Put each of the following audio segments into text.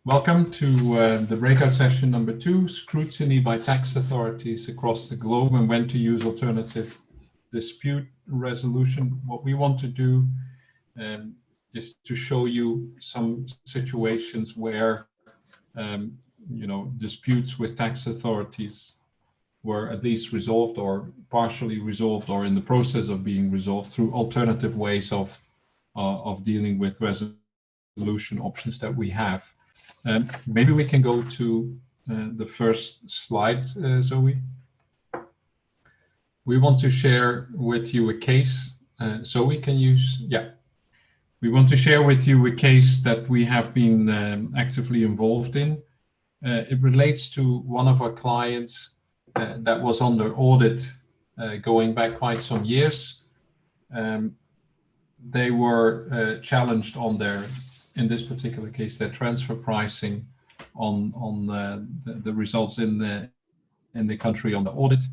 Welcome to the breakout session number 2, Scrutiny by Tax Authorities across the globe and when to use alternative dispute resolution. What we want to do is to show you some situations where, disputes with tax authorities were at least resolved or partially resolved or in the process of being resolved through alternative ways of dealing with resolution options that we have. Maybe we can go to the first slide, Zoe. We want to share with you a case. Zoe, can you? Yeah. We want to share with you a case that we have been actively involved in. It relates to one of our clients that was under audit going back quite some years. They were challenged on their, in this particular case, their transfer pricing on the results in the country on the audit.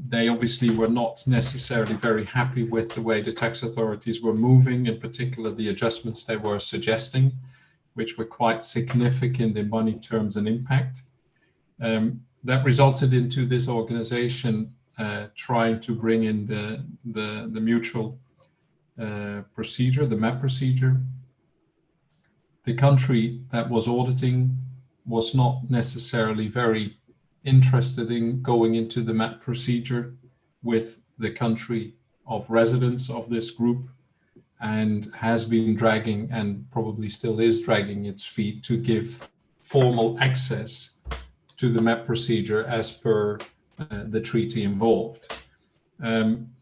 They obviously were not necessarily very happy with the way the tax authorities were moving, in particular the adjustments they were suggesting, which were quite significant in money terms and impact. That resulted into this organization trying to bring in the mutual procedure, the MAP procedure. The country that was auditing was not necessarily very interested in going into the MAP procedure with the country of residence of this group, and has been dragging and probably still is dragging its feet to give formal access to the MAP procedure as per the treaty involved.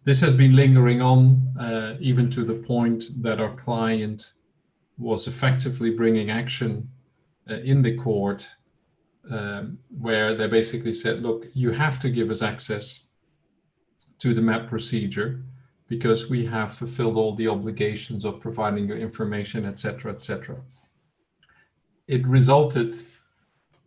This has been lingering on even to the point that our client was effectively bringing action in the court where they basically said, look, you have to give us access to the MAP procedure because we have fulfilled all the obligations of providing you information, etc., etc. It resulted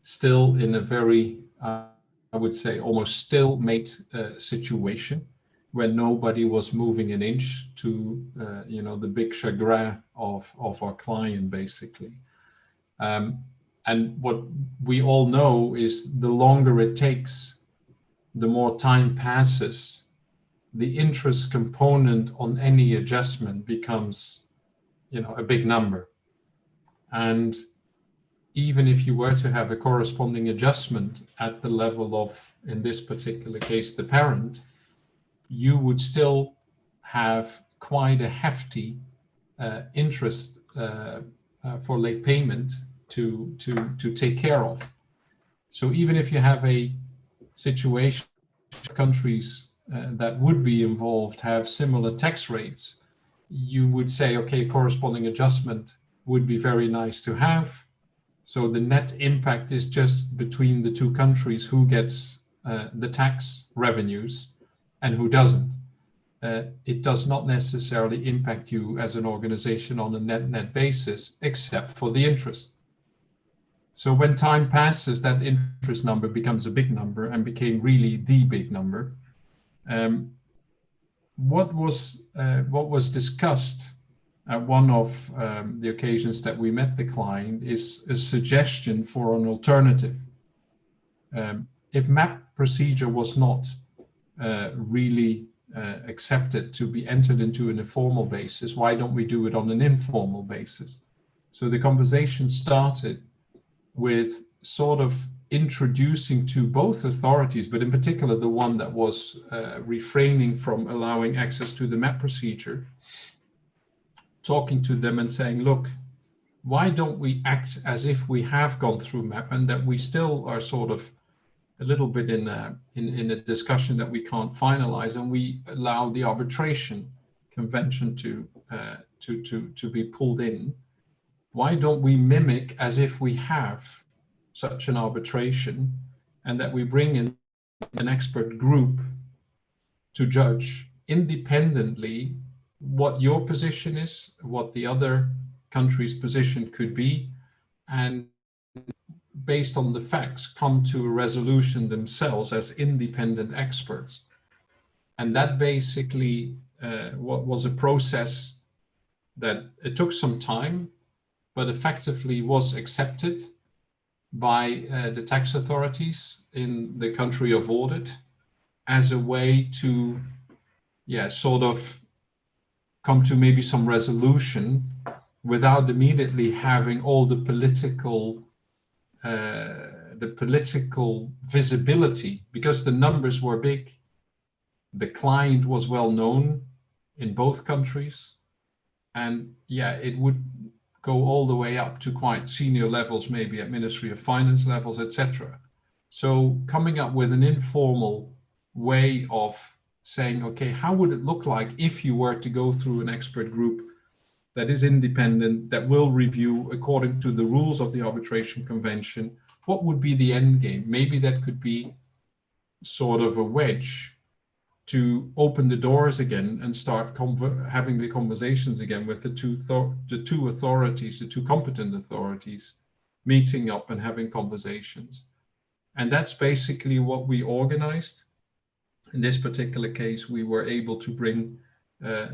still in a very, I would say, almost stalemate situation where nobody was moving an inch to, the big chagrin of our client, basically. And what we all know is the longer it takes, the more time passes, the interest component on any adjustment becomes, a big number. And even if you were to have a corresponding adjustment at the level of, in this particular case, the parent, you would still have quite a hefty interest for late payment to take care of. So even if you have a situation, countries that would be involved have similar tax rates, you would say, okay, corresponding adjustment would be very nice to have. So the net impact is just between the two countries who gets the tax revenues and who doesn't. It does not necessarily impact you as an organization on a net basis, except for the interest. So when time passes, that interest number becomes a big number and became really the big number. What was discussed at one of the occasions that we met the client is a suggestion for an alternative. If MAP procedure was not really accepted to be entered into an informal basis, why don't we do it on an informal basis? So the conversation started with sort of introducing to both authorities, but in particular the one that was refraining from allowing access to the MAP procedure, talking to them and saying, look, why don't we act as if we have gone through MAP and that we still are sort of a little bit in a discussion that we can't finalize, and we allow the arbitration convention to be pulled in. Why don't we mimic as if we have such an arbitration, and that we bring in an expert group to judge independently what your position is, what the other country's position could be, and based on the facts, come to a resolution themselves as independent experts. And that basically what was a process that it took some time. but effectively was accepted by the tax authorities in the country of audit as a way to, sort of come to maybe some resolution without immediately having all the political visibility, because the numbers were big. The client was well known in both countries, and it would go all the way up to quite senior levels, maybe at Ministry of Finance levels, etc. So coming up with an informal way of saying, okay, how would it look like if you were to go through an expert group that is independent, that will review according to the rules of the Arbitration Convention? What would be the end game? Maybe that could be sort of a wedge to open the doors again and start having the conversations again with the two authorities, the two competent authorities, meeting up and having conversations. And that's basically what we organized. In this particular case, we were able to bring,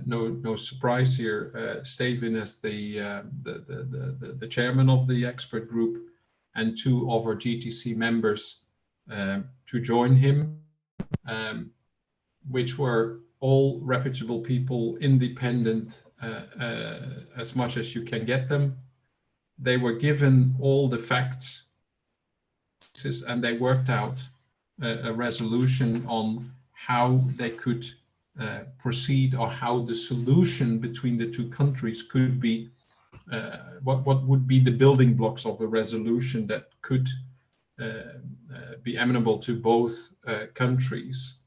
no surprise here, Steef as the chairman of the expert group, and 2 of our GTC members to join him, which were all reputable people, independent as much as you can get them. They were given all the facts, and they worked out a resolution on how they could proceed, or how the solution between the 2 countries could be, what would be the building blocks of a resolution that could be amenable to both countries.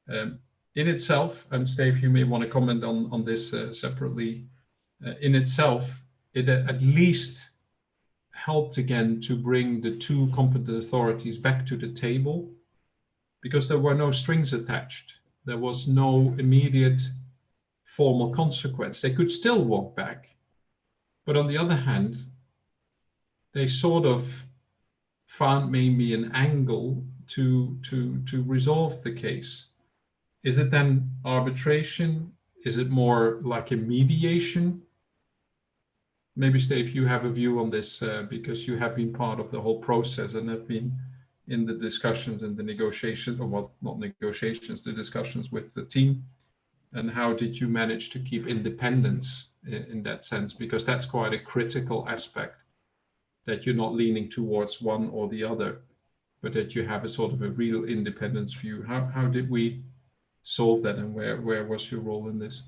In itself, and Steef, you may want to comment on this separately, in itself, it at least helped again to bring the 2 competent authorities back to the table, because there were no strings attached. There was no immediate formal consequence. They could still walk back, but on the other hand, they sort of found maybe an angle to resolve the case. Is it then arbitration? Is it more like a mediation? Maybe, Steef, you have a view on this because you have been part of the whole process and have been in the discussions and the negotiations, or well, not negotiations, the discussions with the team. And how did you manage to keep independence in that sense? Because that's quite a critical aspect, that you're not leaning towards one or the other, but that you have a sort of a real independence view. How did we solve that, and where was your role in this?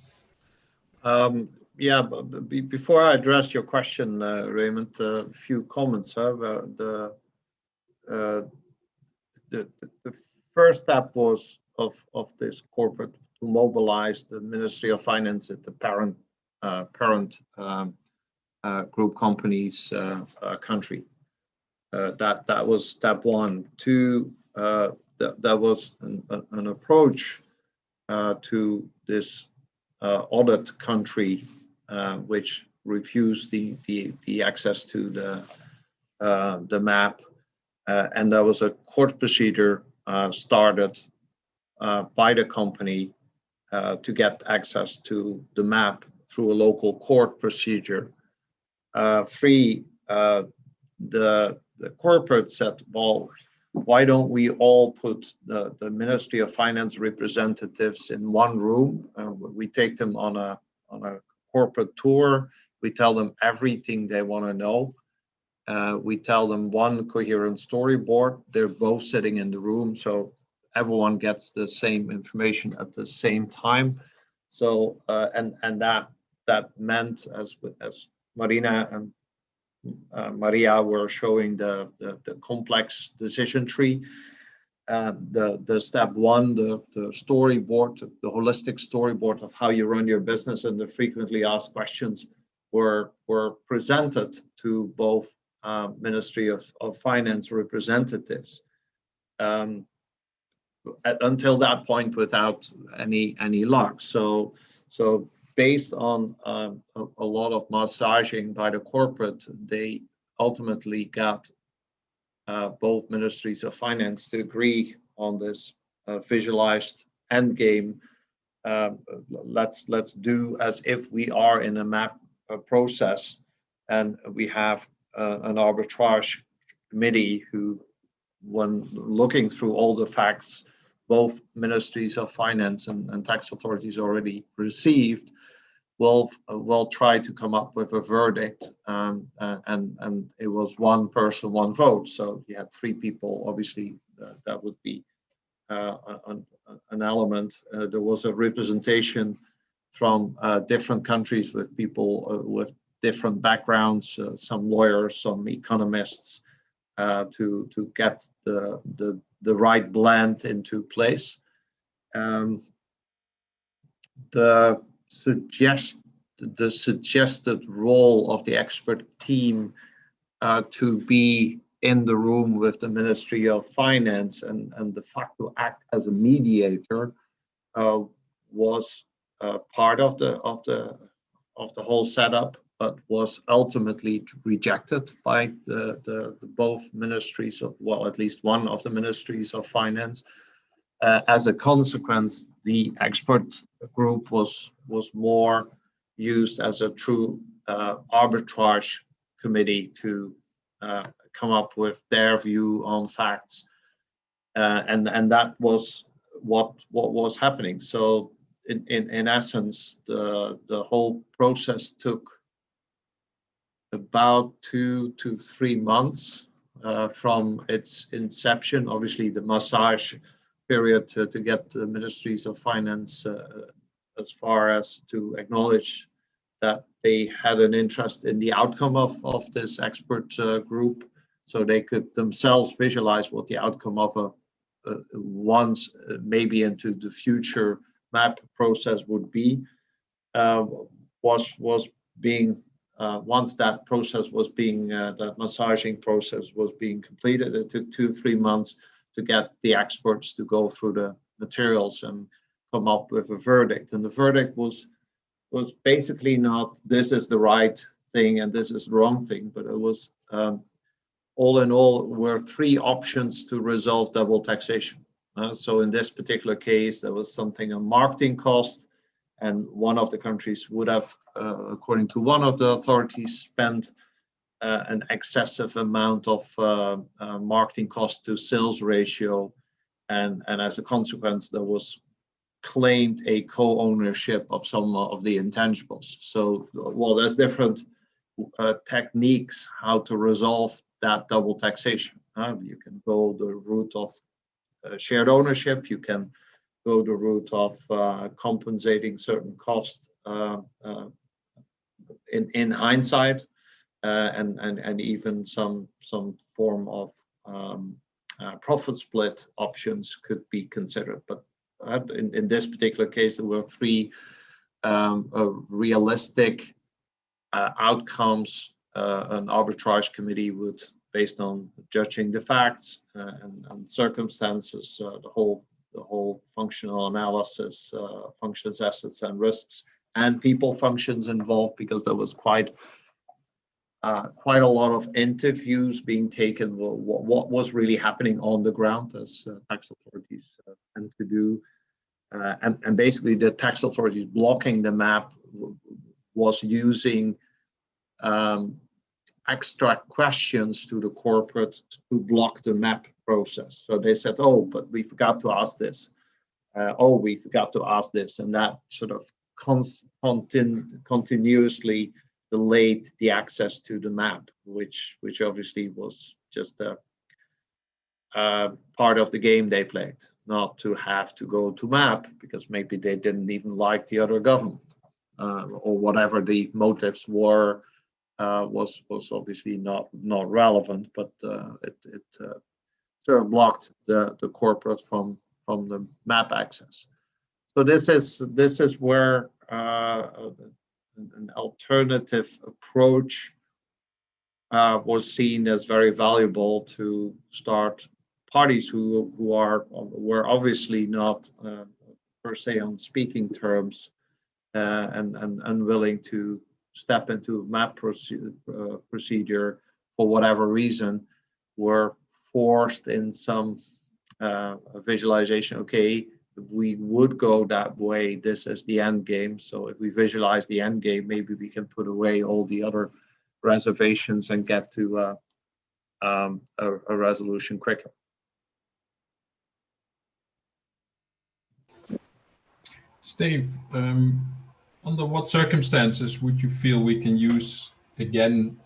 Before I address your question, Raymund, a few comments. The first step was of this corporate to mobilize the Ministry of Finance at the parent group companies country. That was step 1. 2, that was an approach to this audit country, which refused the access to the map, and there was a court procedure started by the company to get access to the map through a local court procedure. 3, the corporate said, well, why don't we all put the Ministry of Finance representatives in one room? We take them on a corporate tour. We tell them everything they want to know. We tell them one coherent storyboard. They're both sitting in the room, so everyone gets the same information at the same time. So and that meant, as Marina and Maria were showing, the complex decision tree. The step 1, the storyboard, the holistic storyboard of how you run your business, and the frequently asked questions were presented to both Ministry of Finance representatives. Until that point, without any luck. So based on a lot of massaging by the corporate, they ultimately got both Ministries of Finance to agree on this visualized end game. Let's do as if we are in a map process, and we have an arbitrage committee who, when looking through all the facts both ministries of finance and tax authorities already received, will try to come up with a verdict, and it was one person, one vote. So you had three people. Obviously, that would be an element. There was a representation from different countries with people with different backgrounds, some lawyers, some economists, to get the right blend into place. The suggested role of the expert team to be in the room with the Ministry of Finance and de facto act as a mediator was part of the whole setup, but was ultimately rejected by the both ministries of, well, at least one of the ministries of finance. As a consequence, the expert group was more used as a true arbitrage committee to come up with their view on facts, and that was what was happening. So in essence, the whole process took about 2 to 3 months from its inception. Obviously, the massage period to get the ministries of finance as far as to acknowledge that they had an interest in the outcome of this expert group, so they could themselves visualize what the outcome of a once maybe into the future map process would be, was being once that process was being that massaging process was being completed. It took 2-3 months to get the experts to go through the materials and come up with a verdict. And the verdict was basically not this is the right thing and this is the wrong thing, but it was all in all were 3 options to resolve double taxation. So in this particular case, there was something on marketing cost, and one of the countries would have, according to one of the authorities, spent an excessive amount of marketing cost to sales ratio, and as a consequence, there was claimed a co-ownership of some of the intangibles. So, well, there's different techniques how to resolve that double taxation. You can go the route of shared ownership. You can go the route of compensating certain costs in hindsight, and even some form of profit split options could be considered. But in this particular case, there were 3 realistic outcomes an arbitrage committee would, based on judging the facts and circumstances, the whole functional analysis, functions, assets, and risks, and people functions involved, because there was quite a lot of interviews being taken. What was really happening on the ground, as tax authorities tend to do, and basically the tax authorities blocking the map was using extra questions to the corporate to block the map process. So they said, oh, but we forgot to ask this. We forgot to ask this. And that sort of continuously delayed the access to the map, which obviously was just a part of the game they played, not to have to go to map, because maybe they didn't even like the other government, or whatever the motives were. Was obviously not relevant, but it sort of blocked the corporate from the map access. So this is where an alternative approach was seen as very valuable to start parties who were obviously not per se on speaking terms and unwilling to step into map procedure for whatever reason, were forced in some visualization. Okay, if we would go that way, this is the end game. So if we visualize the end game, maybe we can put away all the other reservations and get to a resolution quicker. Steve, under what circumstances would you feel we can use again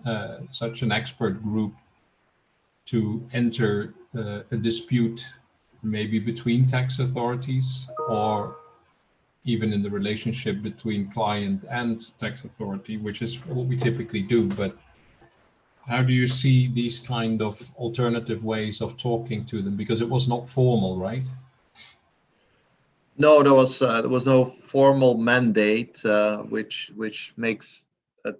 such an expert group to enter a dispute, maybe between tax authorities, or even in the relationship between client and tax authority, which is what we typically do? But how do you see these kind of alternative ways of talking to them? Because it was not formal, right? No, there was no formal mandate, which makes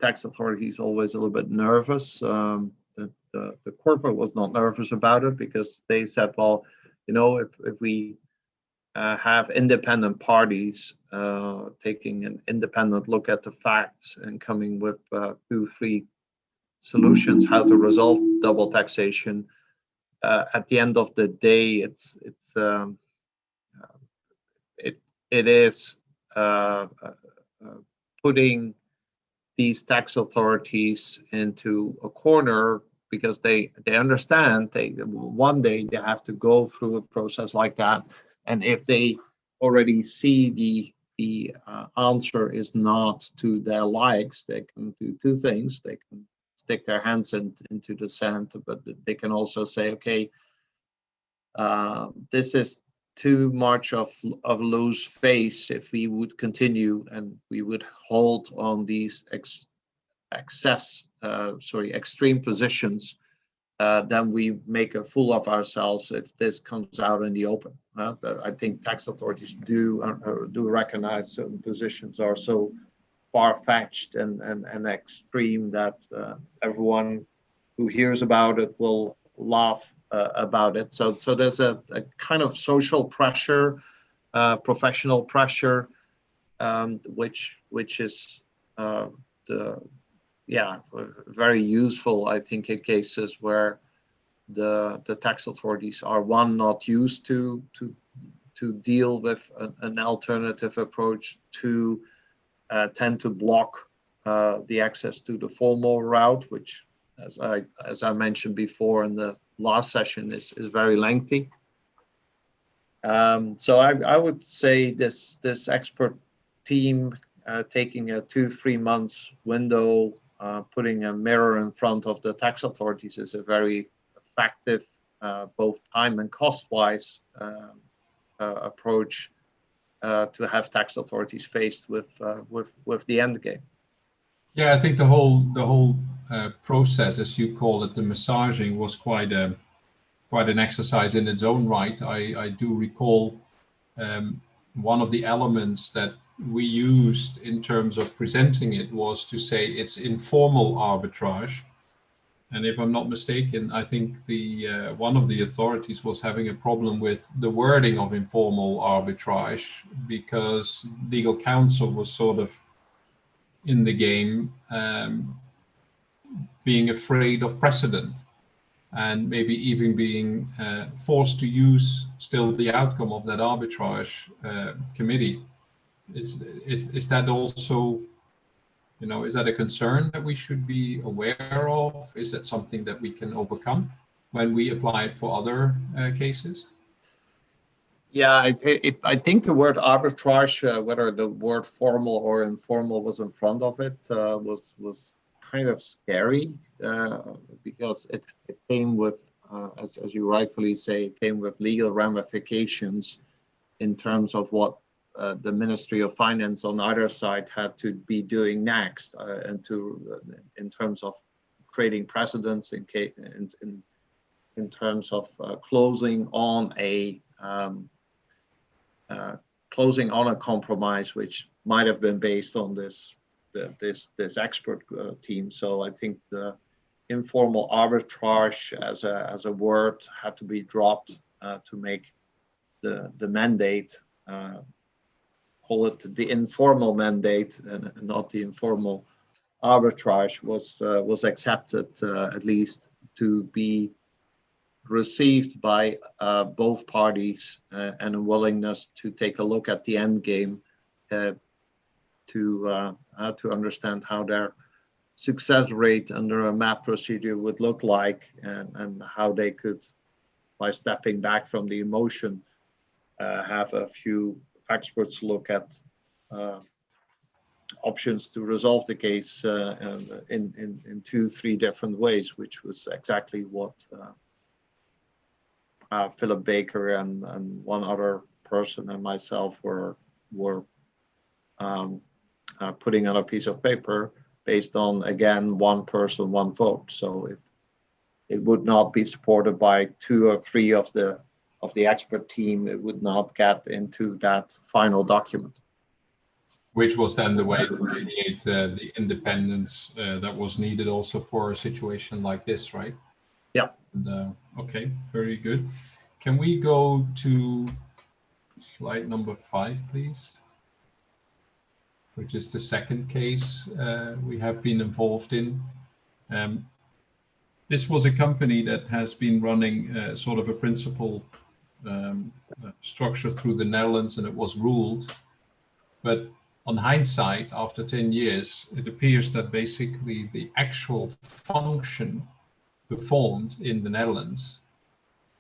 tax authorities always a little bit nervous. The corporate was not nervous about it because they said, well, you know, if we have independent parties taking an independent look at the facts and coming with 2-3 solutions how to resolve double taxation, at the end of the day, it is putting these tax authorities into a corner because they understand one day they have to go through a process like that, and if they already see the answer is not to their likes, they can do two things. They can stick their hands into the sand, but they can also say, okay, this is too much of loose face. If we would continue and we would hold on these extreme positions, then we make a fool of ourselves if this comes out in the open. I think tax authorities do recognize certain positions are so far-fetched and extreme that everyone who hears about it will laugh about it. So there's a kind of social pressure, professional pressure, which is very useful, I think, in cases where the tax authorities are not used to deal with an alternative approach, tend to block the access to the formal route, which, as I mentioned before in the last session, is very lengthy. So I would say this expert team taking a 2-3 months window, putting a mirror in front of the tax authorities is a very effective, both time and cost-wise approach to have tax authorities faced with the end game. Yeah, I think the whole process, as you call it, the massaging, was quite an exercise in its own right. I do recall one of the elements that we used in terms of presenting it was to say it's informal arbitrage. And if I'm not mistaken, I think the one of the authorities was having a problem with the wording of informal arbitrage because legal counsel was sort of in the game, being afraid of precedent and maybe even being forced to use still the outcome of that arbitrage committee. Is that also, you know, is that a concern that we should be aware of? Is that something that we can overcome when we apply it for other cases? Yeah, I think the word arbitrage, whether the word formal or informal was in front of it, was kind of scary because it came with, as you rightfully say, it came with legal ramifications in terms of what the Ministry of Finance on either side had to be doing next, and in terms of creating precedents in terms of closing on a compromise which might have been based on this expert team. So I think the informal arbitrage as a word had to be dropped to make the mandate, call it the informal mandate and not the informal arbitrage, was accepted, at least to be received by both parties, and a willingness to take a look at the end game to understand how their success rate under a MAP procedure would look like, and how they could, by stepping back from the emotion, have a few experts look at options to resolve the case in 2-3 different ways, which was exactly what Philip Baker and one other person and myself were putting on a piece of paper based on, again, one person, one vote. So if it would not be supported by 2 or 3 of the expert team, it would not get into that final document. Which was then the way to create the independence that was needed also for a situation like this, right? Yeah. And, okay, very good. Can we go to slide number 5, please? Which is the second case we have been involved in. This was a company that has been running sort of a principal structure through the Netherlands, and it was ruled. But on hindsight, after 10 years, it appears that basically the actual function performed in the Netherlands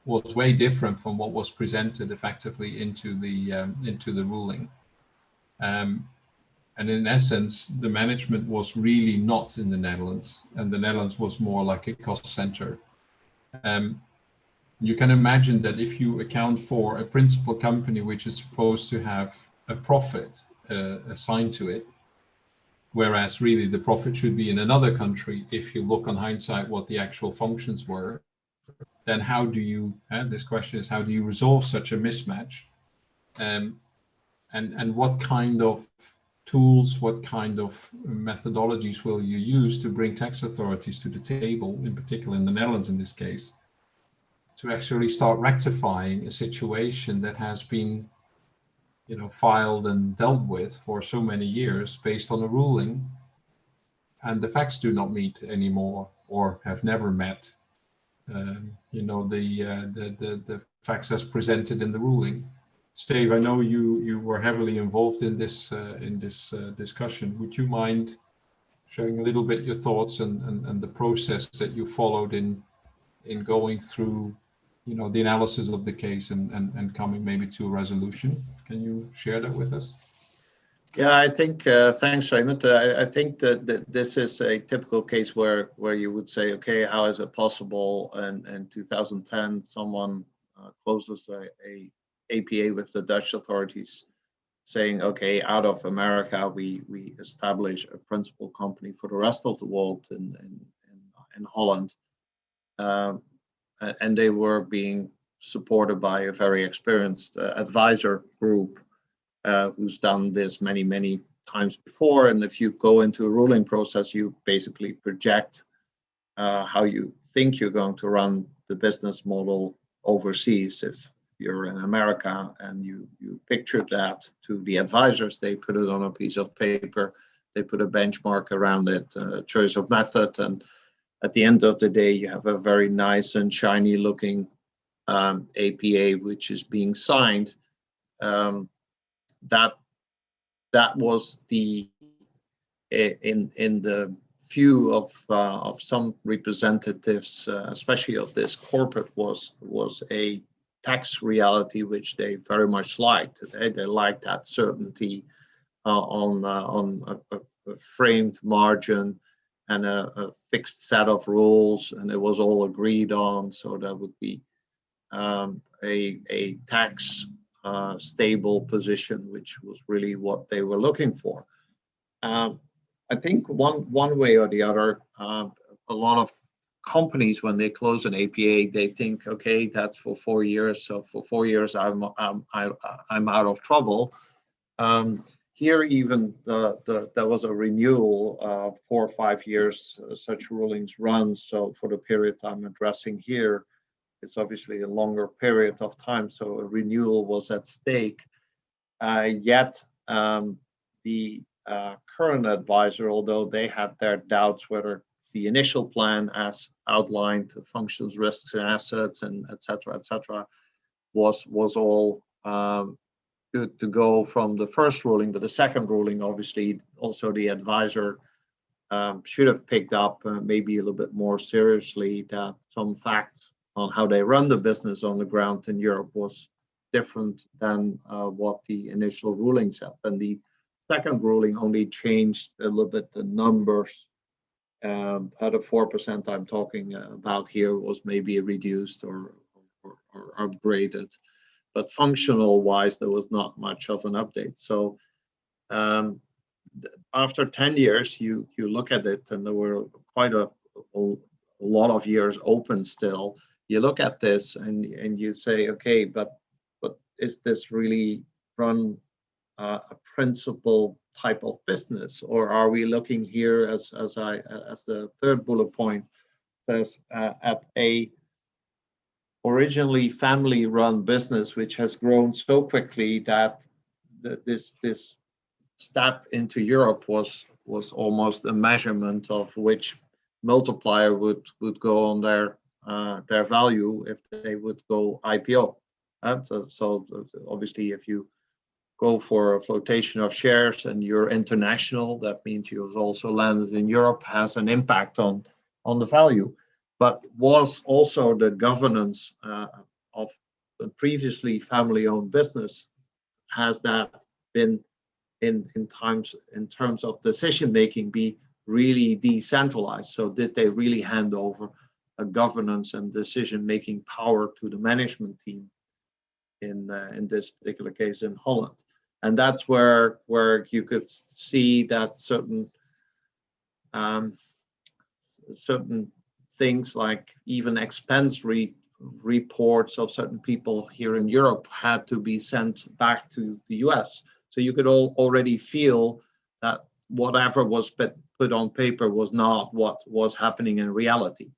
was way different from what was presented effectively into the ruling. And in essence, the management was really not in the Netherlands, and the Netherlands was more like a cost center. You can imagine that if you account for a principal company which is supposed to have a profit assigned to it, whereas really the profit should be in another country, if you look on hindsight what the actual functions were, then how do you, this question is, how do you resolve such a mismatch? And what kind of tools, what kind of methodologies will you use to bring tax authorities to the table, in particular in the Netherlands in this case, to actually start rectifying a situation that has been, you know, filed and dealt with for so many years based on a ruling, and the facts do not meet anymore or have never met, you know, the facts as presented in the ruling. Steef, I know you were heavily involved in this discussion. Would you mind sharing a little bit your thoughts and the process that you followed in going through, you know, the analysis of the case and coming maybe to a resolution? Can you share that with us? Yeah, I think, thanks, Raymund. I think that this is a typical case where you would say, okay, how is it possible? And in 2010, someone closes a APA with the Dutch authorities, saying, okay, out of America, we establish a principal company for the rest of the world in Holland. And they were being supported by a very experienced advisor group who's done this many times before. And if you go into a ruling process, you basically project how you think you're going to run the business model overseas. If you're in America and you picture that to the advisors, they put it on a piece of paper, they put a benchmark around it, choice of method, and at the end of the day, you have a very nice and shiny looking APA which is being signed. That was the in the view of some representatives, especially of this corporate, was a tax reality which they very much liked. They liked that certainty on a framed margin and a fixed set of rules, and it was all agreed on. So that would be a tax stable position, which was really what they were looking for. I think one way or the other, a lot of companies, when they close an APA, they think, okay, that's for 4 years. So for 4 years, I'm out of trouble. Here, even there was a renewal of 4 or 5 years. Such rulings run. So for the period I'm addressing here, it's obviously a longer period of time. So a renewal was at stake. Yet the current advisor, although they had their doubts whether the initial plan as outlined, functions, risks, and assets, and et cetera, was all good to go from the first ruling. But the second ruling, obviously, also the advisor should have picked up maybe a little bit more seriously that some facts on how they run the business on the ground in Europe was different than what the initial ruling said. And the second ruling only changed a little bit the numbers. At the 4% I'm talking about here was maybe reduced or upgraded, but functional wise, there was not much of an update. So after 10 years, you look at it, and there were quite a lot of years open still. You look at this and you say, okay, but is this really run a principal type of business, or are we looking here as the third bullet point says at a originally family-run business which has grown so quickly that this step into Europe was almost a measurement of which multiplier would go on their value if they would go IPO. So obviously, if you go for a flotation of shares and you're international, that means you've also landed in Europe, has an impact on the value. But was also the governance of the previously family-owned business, has that been in terms of decision making be really decentralized? So did they really hand over a governance and decision making power to the management team in this particular case in Holland? And that's where you could see that certain things like even expense reports of certain people here in Europe had to be sent back to the US. So you could already feel that whatever was put on paper was not what was happening in reality.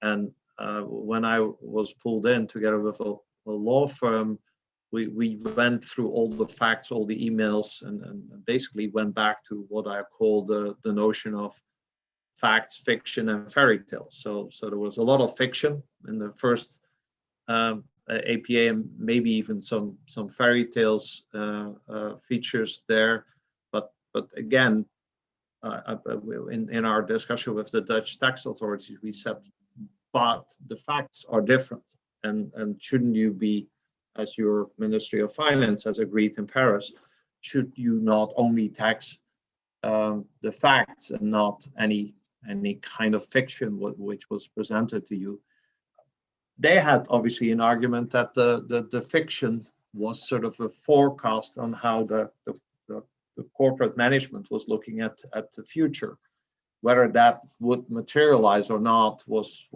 And when I was pulled in together with a law firm, we went through all the facts, all the emails, and basically went back to what I call the notion of facts, fiction, and fairy tales. So there was a lot of fiction in the first APA, and maybe even some fairy tales features there. But again, in our discussion with the Dutch tax authorities, we said, but the facts are different, and shouldn't you be, as your Ministry of Finance has agreed in Paris, should you not only tax the facts and not any kind of fiction which was presented to you? They had obviously an argument that the fiction was sort of a forecast on how the corporate management was looking at the future. Whether that would materialize or not was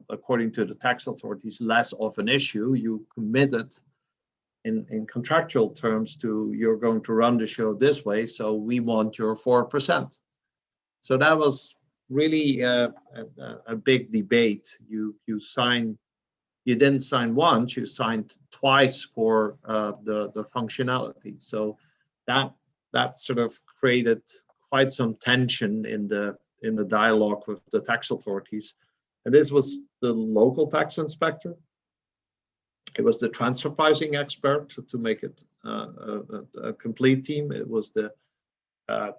according to the tax authorities, less of an issue. You committed in contractual terms to, you're going to run the show this way, so we want your 4%. So that was really a big debate. You didn't sign once, you signed twice for the functionality. So that sort of created quite some tension in the dialogue with the tax authorities. And this was the local tax inspector. It was the transfer pricing expert to make it a complete team. It was the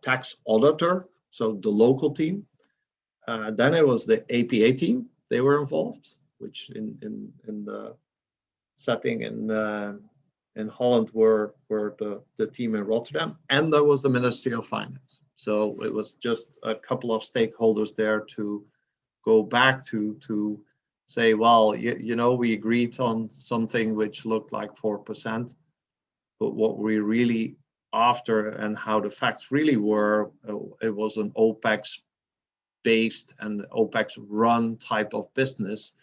tax auditor, so the local team. Then it was the APA team. They were involved, which in the setting in Holland were the team in Rotterdam, and there was the Ministry of Finance. So it was just a couple of stakeholders there to go back to say, well, you know, we agreed on something which looked like 4%, but what we really after and how the facts really were, it was an OPEX based and OPEX run type of business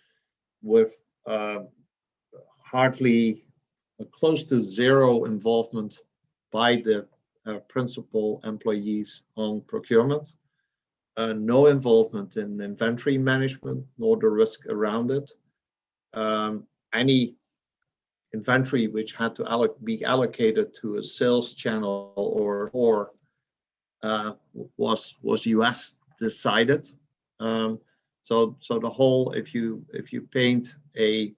with hardly close to zero involvement by the principal employees on procurement. No involvement in inventory management, nor the risk around it. Any inventory which had to be allocated to a sales channel or was US decided. So the whole, if you paint a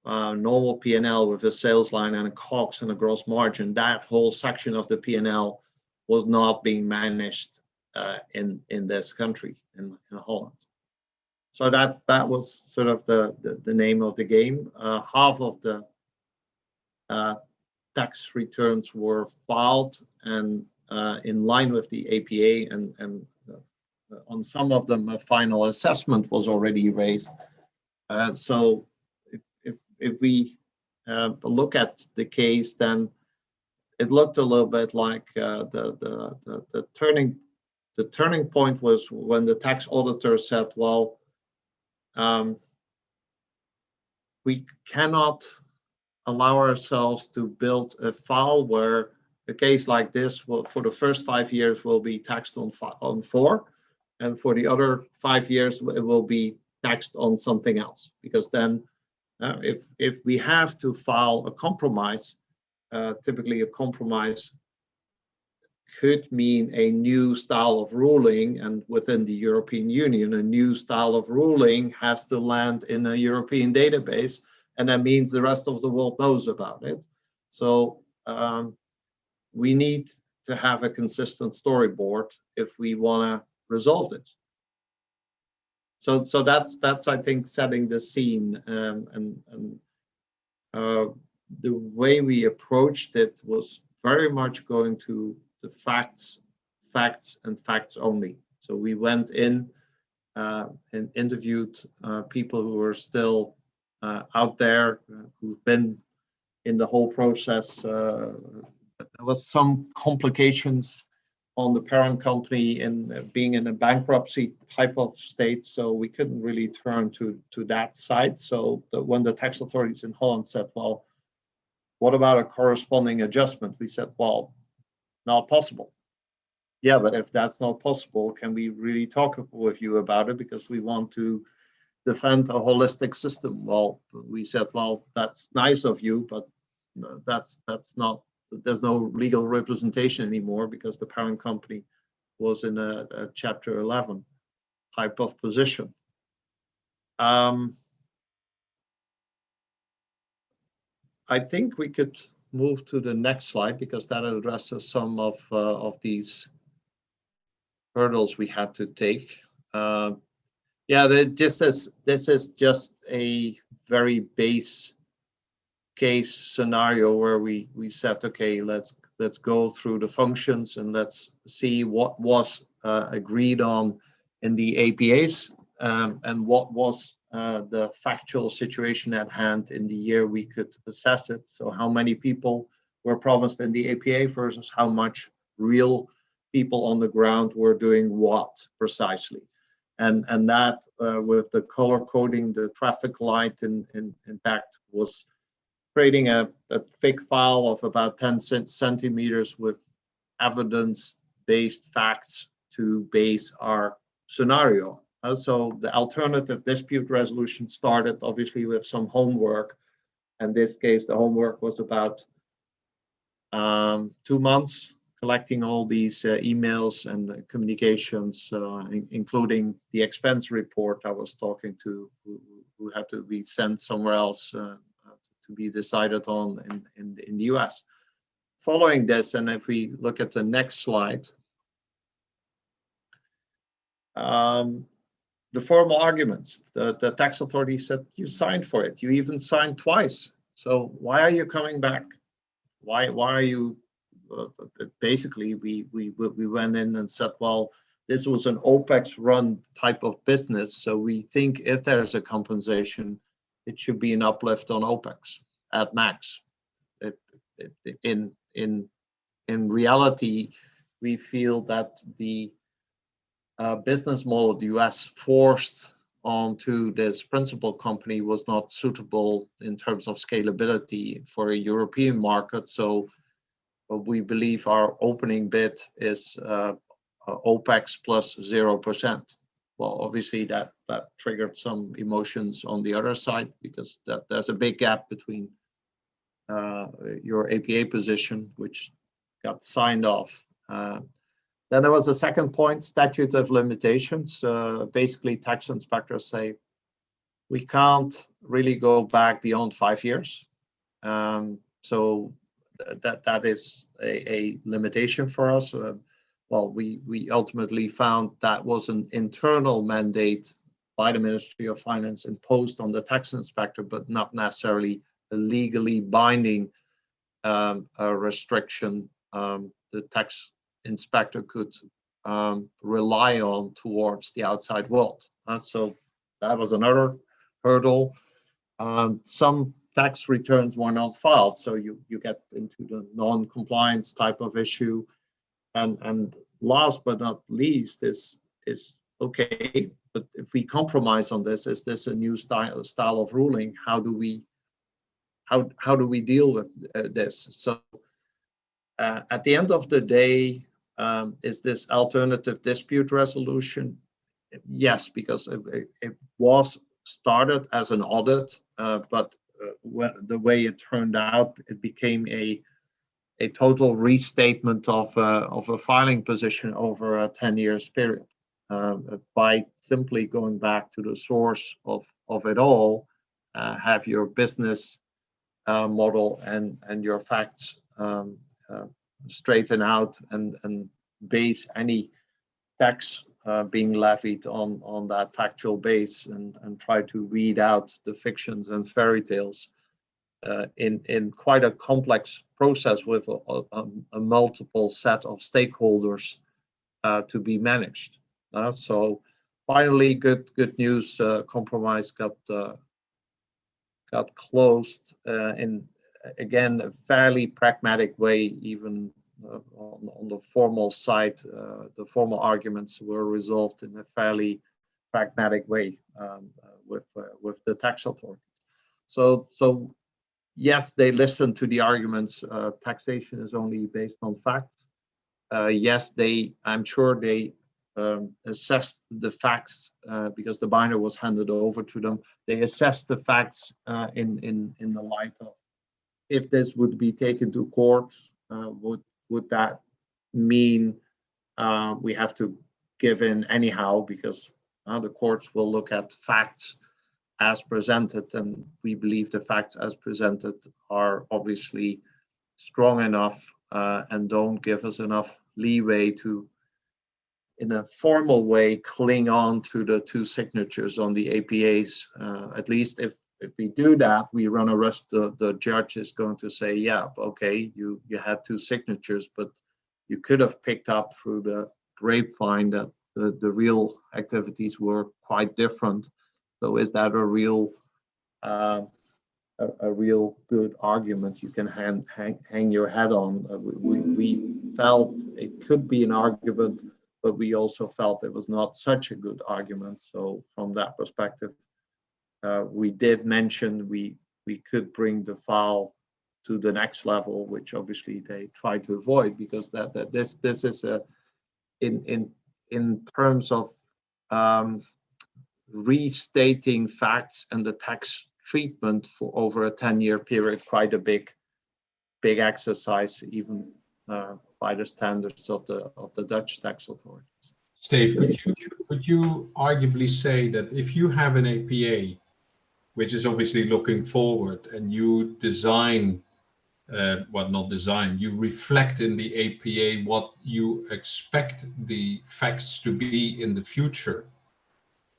normal P&L with a sales line and a COGS and a gross margin, that whole section of the P&L was not being managed in this country, in Holland. So that was sort of the name of the game. Half of the tax returns were filed and in line with the APA, and on some of them a final assessment was already raised. So if we look at the case, then it looked a little bit like the turning point was when the tax auditor said, well, we cannot allow ourselves to build a file where a case like this will, for the first 5 years, will be taxed on 4, and for the other 5 years it will be taxed on something else. Because then, if we have to file a compromise, typically a compromise could mean a new style of ruling, and within the European Union, a new style of ruling has to land in a European database, and that means the rest of the world knows about it. So we need to have a consistent storyboard if we want to resolve it. So that's I think setting the scene, and the way we approached it was very much going to the facts and facts only. So we went in and interviewed people who were still out there, who've been in the whole process. There was some complications on the parent company in being in a bankruptcy type of state, so we couldn't really turn to that side. So when the tax authorities in Holland said, well, what about a corresponding adjustment? We said, well, not possible. Yeah, but if that's not possible, can we really talk with you about it? Because we want to defend a holistic system. Well, we said, well, that's nice of you, but that's not, there's no legal representation anymore, because the parent company was in a Chapter 11 type of position. I think we could move to the next slide, because that addresses some of these hurdles we had to take. Yeah, this is just a very base case scenario where we said, okay, let's go through the functions and let's see what was agreed on in the APAs, and what was the factual situation at hand in the year we could assess it. So how many people were promised in the APA versus how much real people on the ground were doing what precisely. And that with the color coding, the traffic light in fact was creating a thick file of about 10 centimeters with evidence-based facts to base our scenario. So the alternative dispute resolution started obviously with some homework. In this case, the homework was about 2 months, collecting all these emails and communications, including the expense report I was talking to, who had to be sent somewhere else to be decided on in the US. Following this, and if we look at the next slide, the formal arguments, the tax authority said, you signed for it, you even signed twice, so why are you coming back? Why are you, basically we went in and said, well, this was an OPEX run type of business, so we think if there's a compensation, it should be an uplift on OPEX at max. In reality, we feel that the business model the US forced onto this principal company was not suitable in terms of scalability for a European market. So we believe our opening bid is OPEX plus 0%. Well, obviously that triggered some emotions on the other side, because there's a big gap between your APA position, which got signed off. Then there was a second point, statute of limitations. Basically, tax inspectors say, we can't really go back beyond 5 years. So that is a limitation for us. well, we ultimately found that was an internal mandate by the Ministry of Finance imposed on the tax inspector, but not necessarily a legally binding a restriction the tax inspector could rely on towards the outside world. So that was another hurdle. Some tax returns were not filed, so you get into the non-compliance type of issue. And last but not least is okay, but if we compromise on this, is this a new style of ruling? How do we deal with this? So at the end of the day, is this alternative dispute resolution? Yes, because it was started as an audit, but the way it turned out, it became a total restatement of a filing position over a 10 years period. By simply going back to the source of it all, have your business model and your facts straighten out and base any tax being levied on that factual base, and try to weed out the fictions and fairy tales in quite a complex process with a multiple set of stakeholders to be managed. So finally, good news. Compromise got closed in, again, a fairly pragmatic way. Even on the formal side, the formal arguments were resolved in a fairly pragmatic way with the tax authorities. So yes, they listened to the arguments. Taxation is only based on facts. Yes, I'm sure they assessed the facts because the binder was handed over to them. They assessed the facts in the light of, if this would be taken to court, would that mean we have to give in anyhow, because the courts will look at facts as presented, and we believe the facts as presented are obviously strong enough and don't give us enough leeway to, in a formal way, cling on to the two signatures on the APAs. At least if we do that, we run a risk. The judge is going to say, yeah, okay, you had two signatures, but you could have picked up through the grapevine that the real activities were quite different. So is that a real good argument you can hang your head on? We felt it could be an argument, but we also felt it was not such a good argument. So from that perspective, we did mention we could bring the file to the next level, which obviously they try to avoid, because this is a in terms of restating facts and the tax treatment for over a 10-year period, quite a big exercise, even by the standards of the Dutch tax authorities. Steef, could you arguably say that if you have an APA, which is obviously looking forward, and you design, you reflect in the APA what you expect the facts to be in the future,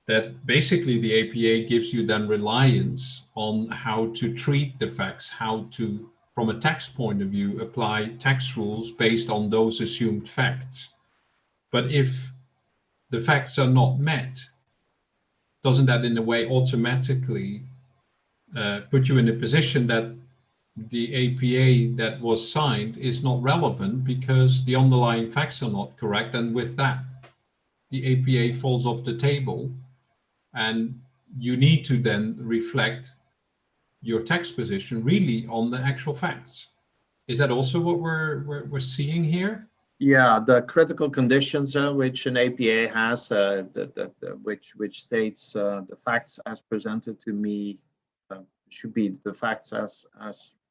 that basically the APA gives you then reliance on how to treat the facts, how to, from a tax point of view, apply tax rules based on those assumed facts. But if the facts are not met, doesn't that in a way automatically put you in a position that the APA that was signed is not relevant because the underlying facts are not correct, and with that, the APA falls off the table, and you need to then reflect your tax position really on the actual facts. Is that also what we're seeing here? Yeah, the critical conditions which an APA has, which states the facts as presented to me should be the facts as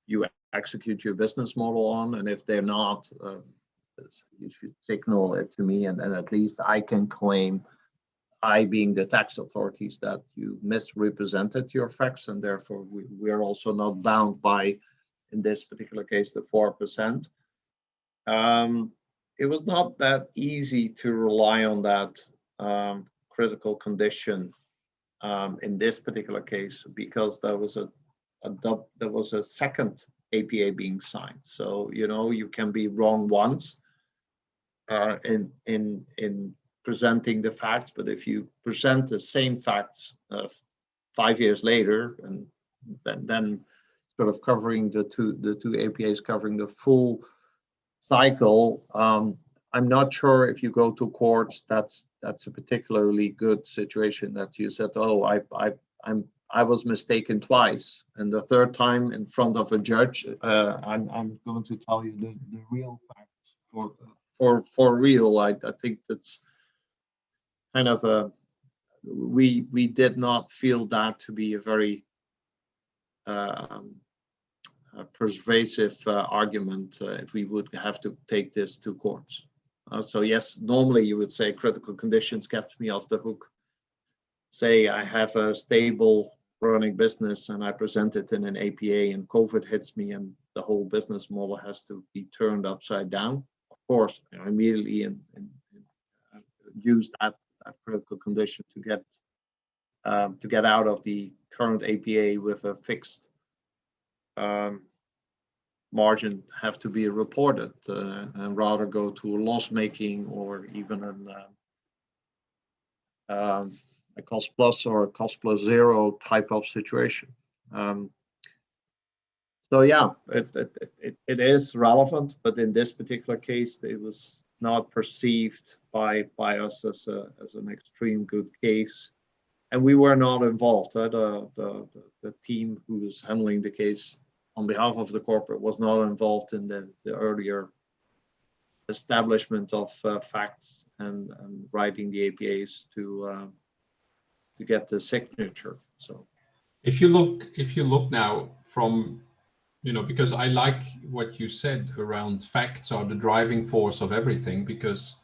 you execute your business model on, and if they're not, you should signal it to me, and then at least I can claim, I being the tax authorities, that you misrepresented your facts, and therefore we are also not bound by, in this particular case, the 4%. it was not that easy to rely on that critical condition in this particular case, because there was a second APA being signed. So you can be wrong once in presenting the facts, but if you present the same facts 5 years later, and then sort of covering the two APAs covering the full cycle, I'm not sure if you go to courts, that's a particularly good situation that you said, oh, I was mistaken twice, and the third time in front of a judge, I'm going to tell you the real facts for real. I think that's kind of we did not feel that to be a very persuasive argument if we would have to take this to courts. So yes, normally you would say critical conditions kept me off the hook. Say I have a stable running business and I present it in an APA and COVID hits me and the whole business model has to be turned upside down. Of course, immediately and use that critical condition to get out of the current APA with a fixed margin have to be reported and rather go to a loss making or even a cost plus or a cost plus zero type of situation. So yeah, it is relevant, but in this particular case, it was not perceived by us as an extreme good case, and we were not involved. The team who was handling the case on behalf of the corporate was not involved in the earlier establishment of facts and writing the APAs to get the signature. So if you look now from, because I like what you said around facts are the driving force of everything, because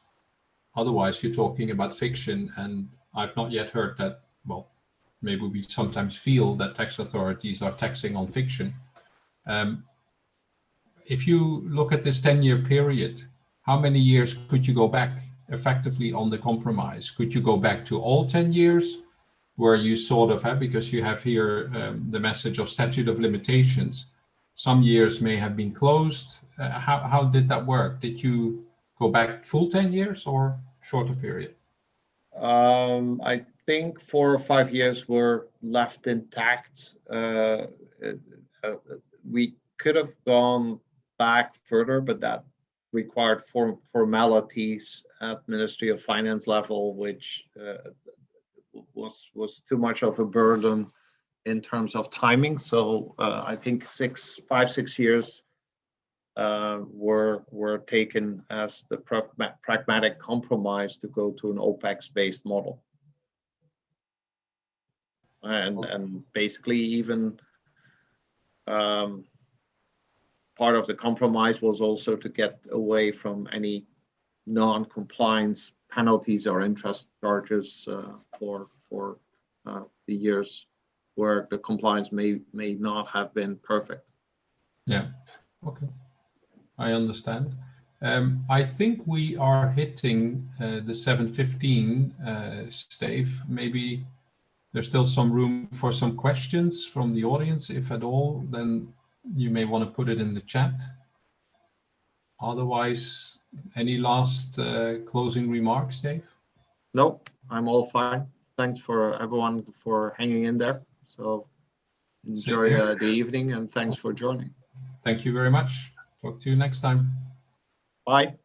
otherwise you're talking about fiction, and I've not yet heard that. Well, maybe we sometimes feel that tax authorities are taxing on fiction. If you look at this 10-year period, how many years could you go back effectively on the compromise? Could you go back to all 10 years where you sort of have, because you have here the message of statute of limitations, some years may have been closed. How did that work? Did you go back full 10 years or shorter period? I think 4 or 5 years were left intact. We could have gone back further, but that required formalities at Ministry of Finance level, which was too much of a burden in terms of timing. So I think 5-6 years were taken as the pragmatic compromise to go to an OPEX-based model. And basically even part of the compromise was also to get away from any non-compliance penalties or interest charges for the years where the compliance may not have been perfect. Yeah, okay, I understand. I think we are hitting the 7:15, Steef. Maybe there's still some room for some questions from the audience, if at all, then you may want to put it in the chat. Otherwise, any last closing remarks, Steef? No, I'm all fine. Thanks for everyone for hanging in there. So enjoy the evening and thanks for joining. Thank you very much. Talk to you next time. Bye.